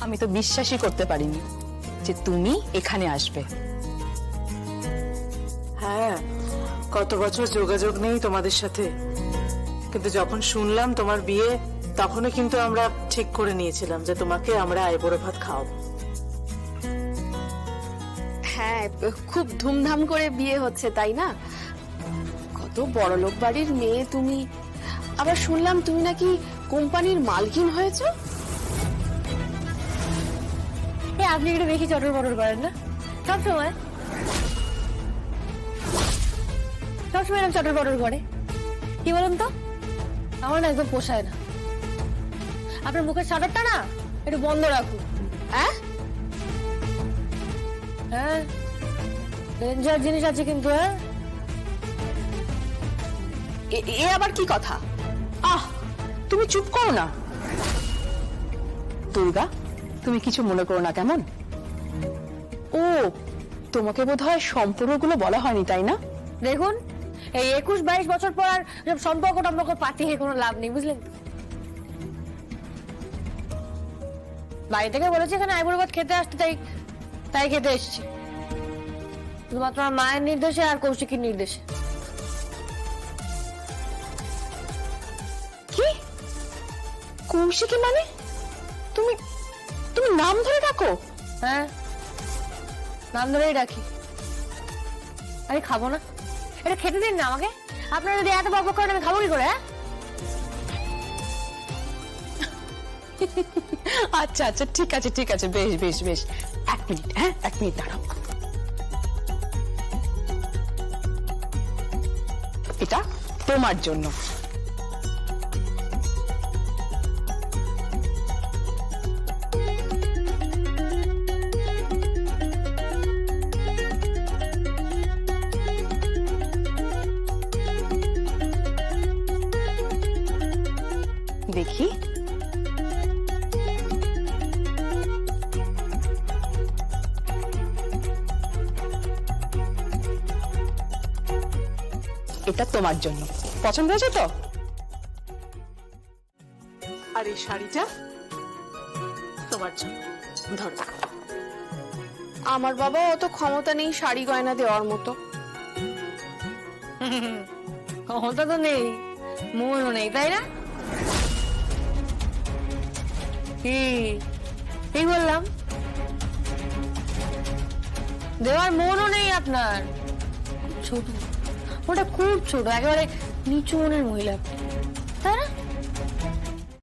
আমি তো বিশ্বাসই করতে পারিনি যে তুমি এখানে আসবে। হ্যাঁ, কত বছর যোগাযোগ নেই তোমাদের সাথে, কিন্তু যখন শুনলাম তোমার বিয়ে তখনও কিন্তু আমরা ঠিক করে নিয়েছিলাম যে তোমাকে আমরা আইবুড়ো ভাত খাওয়াবো। হ্যাঁ, খুব ধুমধাম করে বিয়ে হচ্ছে তাই না? কত বড়লোক বাড়ির মেয়ে তুমি, আবার শুনলাম তুমি নাকি কোম্পানির মালকিন হয়েছো। আপনি একটু বেশি চটর বটর করেন না সবসময়, সবসময় এরকম চটর বটর করে, কি বলুন তো? আমার না একদম পোষায় না। আপনার মুখের শাটারটা না একটু বন্ধ রাখুন। হ্যাঁ হ্যাঁ, ডেঞ্জার জিনিস আছে কিন্তু। হ্যাঁ, এ আবার কি কথা? তুমি চুপ করো না। দুর্গা, তুমি কিছু মনে করো না কেমন? ও, তোমাকে বোধহয় সম্পর্কগুলো বলা হয়নি তাই না? দেখুন, এই 21-22 বছর পর আর সম্পর্ক পাতিয়ে কোনো লাভ নেই, বুঝলেন? বাড়ি থেকে বলেছে এখানে আইবুড়ো ভাত খেতে আসতে, তাই খেতে এসেছি, শুধুমাত্র আমার মায়ের নির্দেশে আর কৌশিকীর নির্দেশে। কি কৌশিকী মানে? তুমি তুমি নাম ধরে ডাকো? হ্যাঁ, নাম ধরেই রাখি। আমি খাবো না, এটা খেতে দিন না আমাকে। আপনারা যদি এত বকবক করেন আমি খাবো কি করে? হ্যাঁ, আচ্ছা আচ্ছা, ঠিক আছে ঠিক আছে, বেশ বেশ বেশ, 1 মিনিট। হ্যাঁ, 1 মিনিট দাঁড়াও। এটা তোমার জন্য। দেখি, এটা তোমার জন্য। পছন্দ হয়েছে তো? আর এই শাড়িটা তোমার জন্য, ধরো। আমার বাবা অত ক্ষমতা নেই শাড়ি গয়না দেওয়ার মতো। ক্ষমতা তো নেই, মনও নেই, তাই না? কি বললাম? দেওয়ার মনও নেই আপনার। ছোট, ওটা খুব ছোট, একেবারে নিচু মনের মহিলা আপনি।